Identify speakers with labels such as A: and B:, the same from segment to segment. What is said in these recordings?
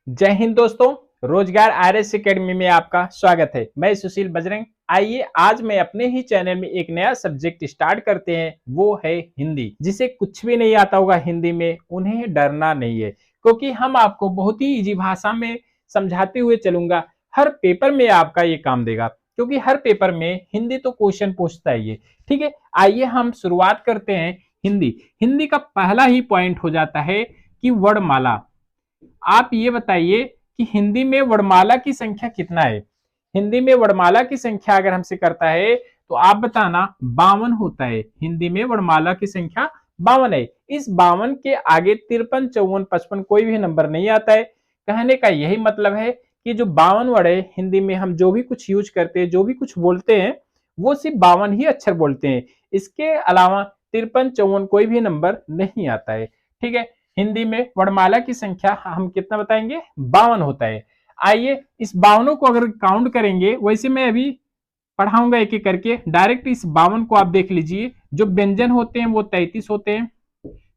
A: जय हिंद दोस्तों। रोजगार आरएस एकेडमी में आपका स्वागत है। मैं सुशील बजरंग। आइए आज मैं अपने ही चैनल में एक नया सब्जेक्ट स्टार्ट करते हैं, वो है हिंदी। जिसे कुछ भी नहीं आता होगा हिंदी में, उन्हें डरना नहीं है, क्योंकि हम आपको बहुत ही इजी भाषा में समझाते हुए चलूंगा। हर पेपर में आपका ये काम देगा, क्योंकि हर पेपर में हिंदी तो क्वेश्चन पूछता ही है। ठीक है, आइए हम शुरुआत करते हैं। हिंदी हिंदी का पहला ही पॉइंट हो जाता है कि वर्णमाला। आप ये बताइए कि हिंदी में वर्णमाला की संख्या कितना है। हिंदी में वर्णमाला की संख्या अगर हमसे करता है तो आप बताना 52 होता है। हिंदी में वर्णमाला की संख्या 52 है। इस 52 के आगे 53, 54, 55 कोई भी नंबर नहीं आता है। कहने का यही मतलब है कि जो 52 वर्ड है, हिंदी में हम जो भी कुछ यूज करते हैं, जो भी कुछ बोलते हैं, वो सिर्फ 52 ही अक्षर बोलते हैं। इसके अलावा 53, 54 कोई भी नंबर नहीं आता है। ठीक है, हिंदी में वर्णमाला की संख्या हम कितना बताएंगे, 52 होता है। आइए इस 52 को अगर काउंट करेंगे, वैसे मैं अभी पढ़ाऊंगा एक एक करके। डायरेक्ट इस 52 को आप देख लीजिए। जो व्यंजन होते हैं वो 33 होते हैं,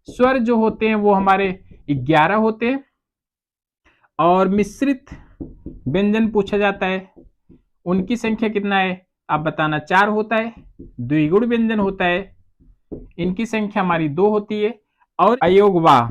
A: स्वर जो होते हैं वो हमारे 11 होते हैं, और मिश्रित व्यंजन पूछा जाता है, उनकी संख्या कितना है आप बताना, 4 होता है। द्विगुण व्यंजन होता है, इनकी संख्या हमारी 2 होती है। और अयोगवाह,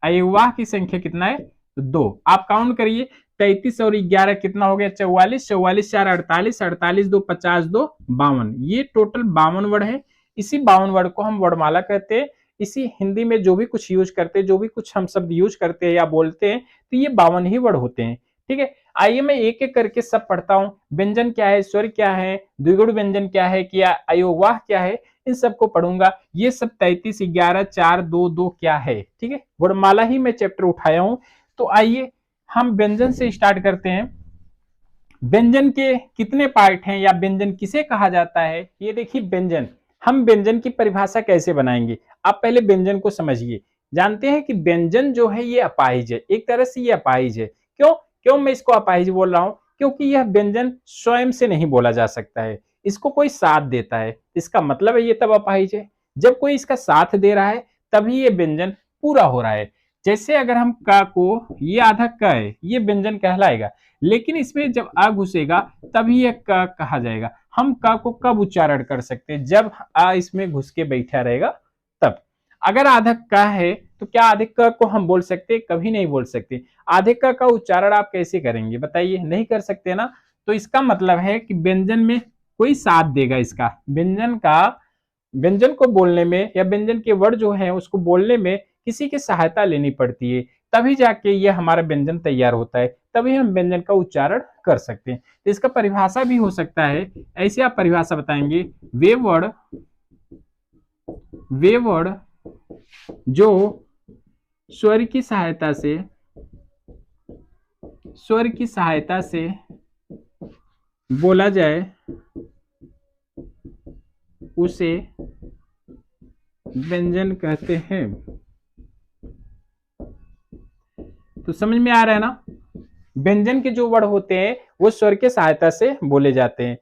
A: अयोगवाह की संख्या कितना है, 2। आप काउंट करिए, 33 और 11 कितना हो गया, 44, 44 4 48, 48 2 50, 2 52। ये टोटल 52 वर्ड है। इसी 52 वर्ड को हम वर्णमाला कहते हैं। इसी हिंदी में जो भी कुछ यूज करते हैं, जो भी कुछ हम शब्द यूज करते हैं या बोलते हैं, तो ये 52 ही वर्ड होते हैं। ठीक है, आइए मैं एक एक करके सब पढ़ता हूँ। व्यंजन क्या है, स्वर क्या है, द्विगुण व्यंजन क्या है, क्या अयोगवाह क्या है, इन सबको पढ़ूंगा। ये सब 33, 11, 4, 2, 2 क्या है। ठीक है, वर्णमाला ही मैं चैप्टर उठाया हूं। तो आइए हम व्यंजन से स्टार्ट करते हैं। व्यंजन के कितने पार्ट हैं या व्यंजन किसे कहा जाता है, ये देखिए व्यंजन। हम व्यंजन की परिभाषा कैसे बनाएंगे, आप पहले व्यंजन को समझिए। जानते हैं कि व्यंजन जो है ये अपाहिज है, एक तरह से ये अपाहिज है। क्यों क्यों मैं इसको अपाहिज बोल रहा हूं, क्योंकि यह व्यंजन स्वयं से नहीं बोला जा सकता है, इसको कोई साथ देता है। इसका मतलब है ये तब अपाहिज है जब कोई इसका साथ दे रहा है, तभी ये व्यंजन पूरा हो रहा है। जैसे अगर हम का को, ये आधा क है, ये व्यंजन कहलाएगा, लेकिन इसमें जब आ घुसेगा तभी यह क कहा जाएगा। हम क को कब उच्चारण कर सकते हैं, जब आ इसमें घुस के बैठा रहेगा तब। अगर आधा क है तो क्या आधे क को हम बोल सकते हैं, कभी नहीं बोल सकते। आधे क का उच्चारण आप कैसे करेंगे बताइए, नहीं कर सकते ना। तो इसका मतलब है कि व्यंजन में कोई साथ देगा, इसका व्यंजन का, व्यंजन को बोलने में या व्यंजन के वर्ड जो है उसको बोलने में किसी की सहायता लेनी पड़ती है, तभी जाके ये हमारा व्यंजन तैयार होता है, तभी हम व्यंजन का उच्चारण कर सकते हैं। तो इसका परिभाषा भी हो सकता है ऐसे, आप परिभाषा बताएंगे, वे वर्ड जो स्वर की सहायता से, स्वर की सहायता से बोला जाए उसे व्यंजन कहते हैं। तो समझ में आ रहा है ना, व्यंजन के जो वर्ड होते हैं वो स्वर के सहायता से बोले जाते हैं।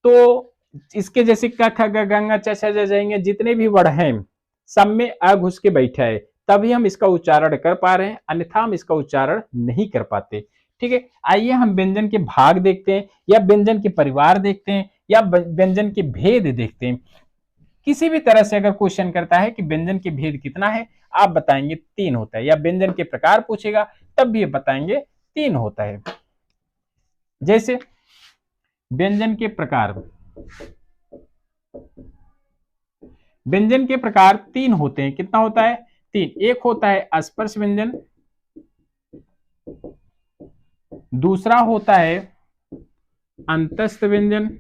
A: तो इसके जैसे क ख ग घ ङ छ छ ज झ ञ जितने भी वर्ड हैं, सब में अ घुस के बैठा है, तभी हम इसका उच्चारण कर पा रहे हैं, अन्यथा हम इसका उच्चारण नहीं कर पाते। ठीक है, आइए हम व्यंजन के भाग देखते हैं, या व्यंजन के परिवार देखते हैं, या व्यंजन के भेद देखते हैं। किसी भी तरह से अगर क्वेश्चन करता है कि व्यंजन के भेद कितना है, आप बताएंगे 3 होता है। या व्यंजन के प्रकार पूछेगा तब भी बताएंगे 3 होता है। जैसे व्यंजन के प्रकार, व्यंजन के प्रकार 3 होते हैं। कितना होता है, 3। एक होता है स्पर्श व्यंजन, दूसरा होता है अंतस्थ व्यंजन,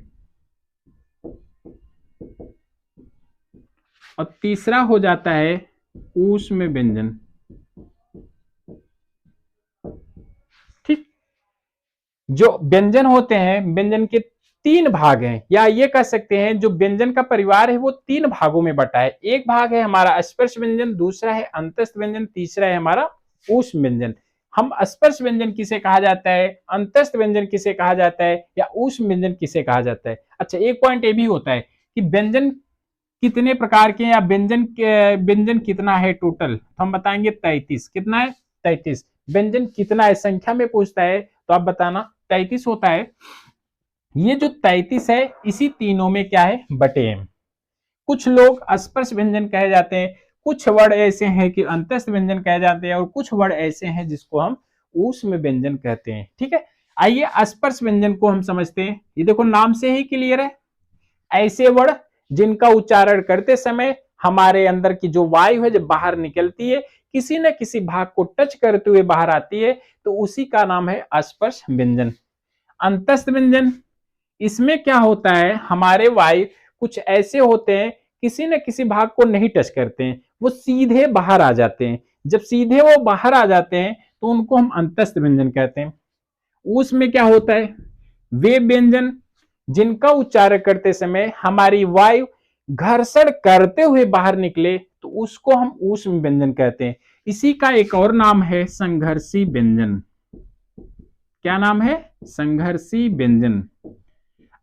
A: और तीसरा हो जाता है ऊष्म व्यंजन। ठीक, जो व्यंजन होते हैं, व्यंजन के 3 भाग हैं, या ये कह सकते हैं जो व्यंजन का परिवार है वो 3 भागों में बटा है। एक भाग है हमारा स्पर्श व्यंजन, दूसरा है अंतस्थ व्यंजन, तीसरा है हमारा ऊष्म व्यंजन। हम स्पर्श व्यंजन किसे कहा जाता है, अंतस्थ व्यंजन किसे कहा जाता है, या ऊष्म व्यंजन किसे कहा जाता है। अच्छा, एक पॉइंट ये भी होता है कि व्यंजन कितने प्रकार के, या व्यंजन कितना है टोटल, तो हम बताएंगे 33। कितना है, 33। व्यंजन कितना है, संख्या में पूछता है तो आप बताना 33 होता है। ये जो 33 है इसी तीनों में क्या है, बटे हैं। कुछ लोग अस्पर्श व्यंजन कहे जाते हैं, कुछ वर्ड ऐसे हैं कि अंतस्थ व्यंजन कहे जाते हैं, और कुछ वर्ड ऐसे हैं जिसको हम ऊष्म व्यंजन कहते हैं। ठीक है, आइए अस्पर्श व्यंजन को हम समझते हैं। ये देखो नाम से ही क्लियर है, ऐसे वर्ड जिनका उच्चारण करते समय हमारे अंदर की जो वायु है जब बाहर निकलती है किसी न किसी भाग को टच करते हुए बाहर आती है, तो उसी का नाम है अस्पर्श व्यंजन। अंतस्थ व्यंजन, इसमें क्या होता है, हमारे वायु कुछ ऐसे होते हैं किसी न किसी भाग को नहीं टच करते हैं, वो सीधे बाहर आ जाते हैं। जब सीधे वो बाहर आ जाते हैं तो उनको हम अंतस्थ व्यंजन कहते हैं। उसमें क्या होता है, वे व्यंजन जिनका उच्चारण करते समय हमारी वायु घर्षण करते हुए बाहर निकले तो उसको हम ऊष्म व्यंजन कहते हैं। इसी का एक और नाम है संघर्षी व्यंजन। क्या नाम है, संघर्षी व्यंजन।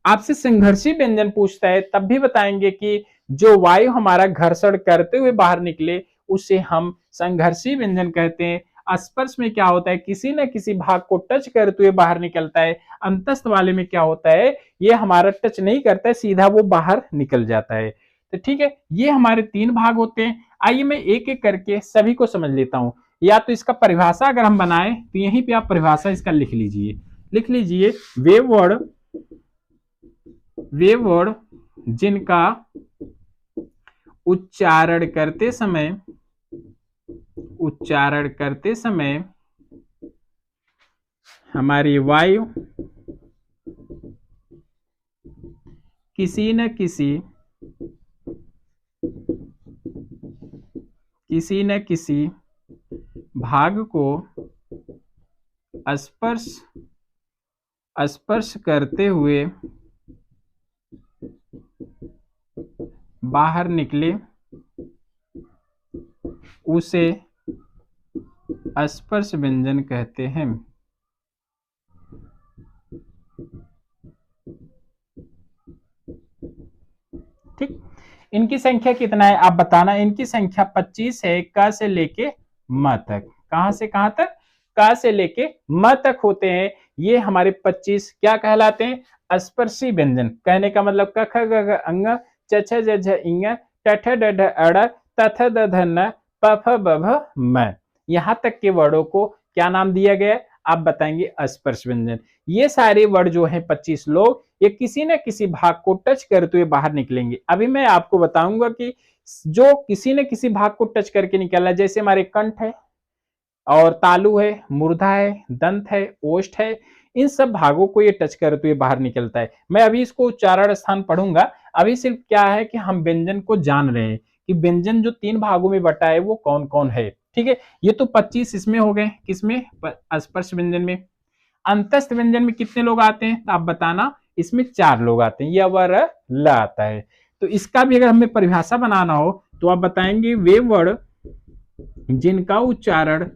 A: आपसे संघर्षी व्यंजन पूछता है तब भी बताएंगे कि जो वायु हमारा घर्षण करते हुए बाहर निकले उसे हम संघर्षी व्यंजन कहते हैं। स्पर्श में क्या होता है, किसी न किसी भाग को टच करते हुए बाहर निकलता है। अंतस्थ वाले में क्या होता है, ये हमारा टच नहीं करता है, सीधा वो बाहर निकल जाता है। तो ठीक है, ये हमारे तीन भाग होते हैं। आइए मैं एक एक करके सभी को समझ लेता हूं। या तो इसका परिभाषा अगर हम बनाए तो यहीं पे आप परिभाषा इसका लिख लीजिए, लिख लीजिए। वे वर्ड जिनका उच्चारण करते समय हमारी वायु किसी न किसी भाग को स्पर्श करते हुए बाहर निकले उसे स्पर्श व्यंजन कहते हैं। ठीक, इनकी संख्या कितना है आप बताना। इनकी संख्या 25 है, क से लेके म तक। कहां से कहां तक, क से लेके म तक होते हैं। ये हमारे 25 क्या कहलाते हैं, स्पर्शी व्यंजन। कहने का मतलब क ख ग घ अंग च छ ज झ इंग ट ठ ड ढ अड़ त थ द ध न प फ ब भ म। यहां तक के वर्डों को क्या नाम दिया गया, आप बताएंगे स्पर्श व्यंजन। ये सारे वर्ड जो हैं 25 लोग, ये किसी न किसी भाग को टच करते हुए बाहर निकलेंगे। अभी मैं आपको बताऊंगा कि जो किसी न किसी भाग को टच करके निकला, जैसे हमारे कंठ है और तालु है, मूर्धा है, दंत है, ओष्ठ है, इन सब भागों को ये टच करते हुए बाहर निकलता है। मैं अभी इसको उच्चारण स्थान पढ़ूंगा। अभी सिर्फ क्या है कि हम व्यंजन को जान रहे हैं कि व्यंजन जो तीन भागों में बटा है वो कौन कौन है। ठीक है, ये तो 25 इसमें हो गए, किसमें, स्पर्श व्यंजन में। अंतस्थ व्यंजन में कितने लोग आते हैं तो आप बताना, इसमें 4 लोग आते हैं, य व र ल आता है। तो इसका भी अगर हमें परिभाषा बनाना हो तो आप बताएंगे वे वर्ड जिनका उच्चारण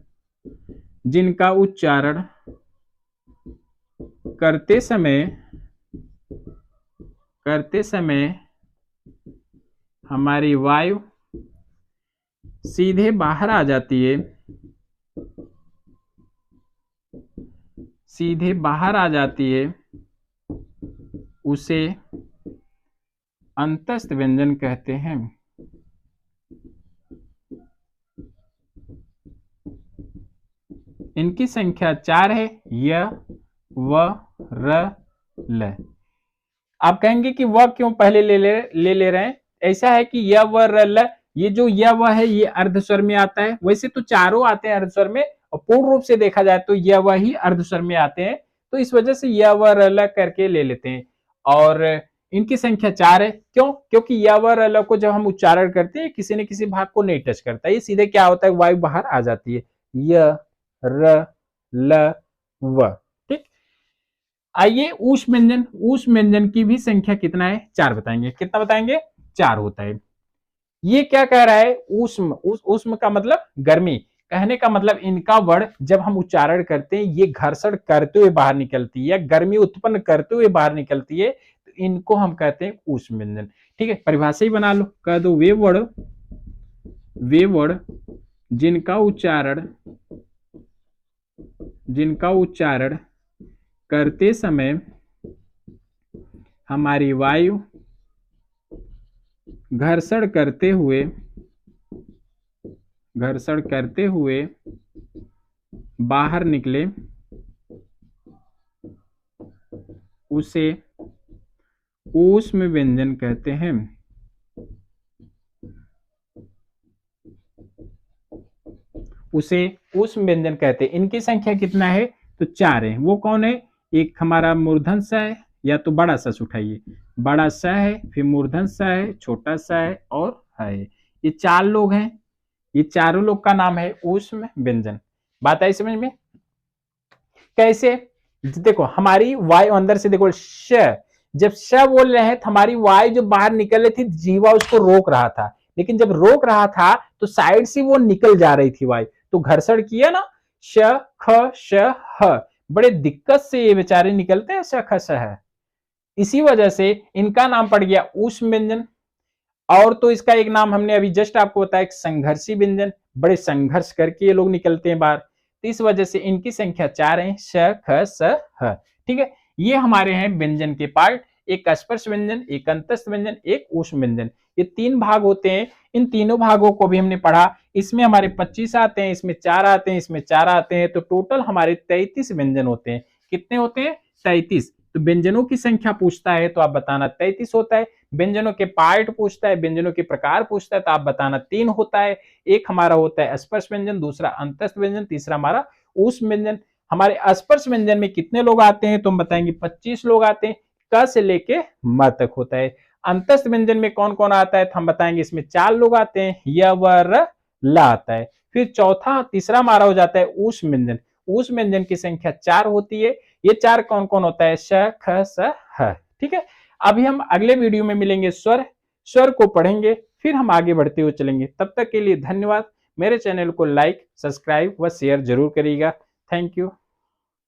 A: करते समय हमारी वायु सीधे बाहर आ जाती है, उसे अंतस्थ व्यंजन कहते हैं। इनकी संख्या 4 है, य व र ल। आप कहेंगे कि वह क्यों पहले ले रहे हैं, ऐसा है कि य व र ल, ये जो य व है ये अर्धस्वर में आता है। वैसे तो चारों आते हैं अर्धस्वर में, और पूर्ण रूप से देखा जाए तो य व ही अर्धस्वर में आते हैं, तो इस वजह से य व र ल करके ले लेते हैं। और इनकी संख्या 4 है, क्यों, क्योंकि य व र ल को जब हम उच्चारण करते हैं किसी न किसी भाग को नहीं टच करता, ये सीधे क्या होता है, वायु बाहर आ जाती है, य र ल व। ठीक, आइए ऊष्म व्यंजन की भी संख्या कितना है, 4 बताएंगे। कितना बताएंगे, 4 होता है। ये क्या कह रहा है, ऊष्म का मतलब गर्मी। कहने का मतलब इनका वर्ड जब हम उच्चारण करते हैं ये घर्षण करते हुए बाहर निकलती है या गर्मी उत्पन्न करते हुए बाहर निकलती है, तो इनको हम कहते हैं ऊष्म व्यंजन। ठीक है, परिभाषा ही बना लो, कह दो वे वर्ड जिनका उच्चारण जिनका उच्चारण करते समय हमारी वायु घर्षण करते हुए बाहर निकले उसे ऊष्म व्यंजन कहते हैं। उसे ऊष्म व्यंजन कहते हैं। इनकी संख्या कितना है? तो 4 है। वो कौन है? एक हमारा मूर्धन सा है, या तो बड़ा सा उठाइए, बड़ा सा है, फिर मूर्धन सा है, छोटा सा है और है। ये 4 लोग हैं। ये चारों लोग का नाम है ऊष्म व्यंजन। बात आई समझ में? कैसे? देखो हमारी वायु अंदर से, देखो श, जब श बोल रहे हैं तो हमारी वायु जो बाहर निकल रही थी, जीवा उसको रोक रहा था, लेकिन जब रोक रहा था तो साइड से वो निकल जा रही थी वायु, तो घर्षण किया ना, श ख श ह, बड़े दिक्कत से ये बेचारे निकलते हैं श ख श ह। इसी वजह से इनका नाम पड़ गया ऊष्म व्यंजन। और तो इसका एक नाम हमने अभी जस्ट आपको बताया, संघर्षी व्यंजन, बड़े संघर्ष करके ये लोग निकलते हैं बाहर। तो इस वजह से इनकी संख्या 4 है, श ख स ह। ठीक है, ये हमारे हैं व्यंजन के पार्ट। एक स्पर्श व्यंजन, एक अंतस्थ व्यंजन, एक ऊष्म व्यंजन, ये 3 भाग होते हैं। इन तीनों भागों को भी हमने पढ़ा। इसमें हमारे 25 आते हैं, इसमें 4 आते हैं, इसमें 4 आते हैं, तो टोटल हमारे 33 व्यंजन होते हैं। कितने होते हैं? 33। तो व्यंजनों की संख्या पूछता है तो आप बताना 33 होता है। व्यंजनों के पार्ट पूछता है, व्यंजनों के प्रकार पूछता है, तो आप बताना 3 होता है। एक हमारा होता है स्पर्श व्यंजन, दूसरा अंतस्थ व्यंजन, तीसरा हमारा ऊष्म व्यंजन। हमारे स्पर्श व्यंजन में कितने लोग आते हैं तो हम बताएंगे 25 लोग आते हैं, क से लेके म तक होता है। अंतस्थ व्यंजन में कौन कौन आता है तो हम बताएंगे इसमें 4 लोग आते हैं, य व र ल आता है। फिर तीसरा हमारा हो जाता है ऊष्म व्यंजन। ऊष्म व्यंजन की संख्या 4 होती है। ये 4 कौन कौन होता है? श ख स ह। ठीक है, अभी हम अगले वीडियो में मिलेंगे, स्वर को पढ़ेंगे, फिर हम आगे बढ़ते हुए चलेंगे। तब तक के लिए धन्यवाद। मेरे चैनल को लाइक, सब्सक्राइब व शेयर जरूर करिएगा। Thank you.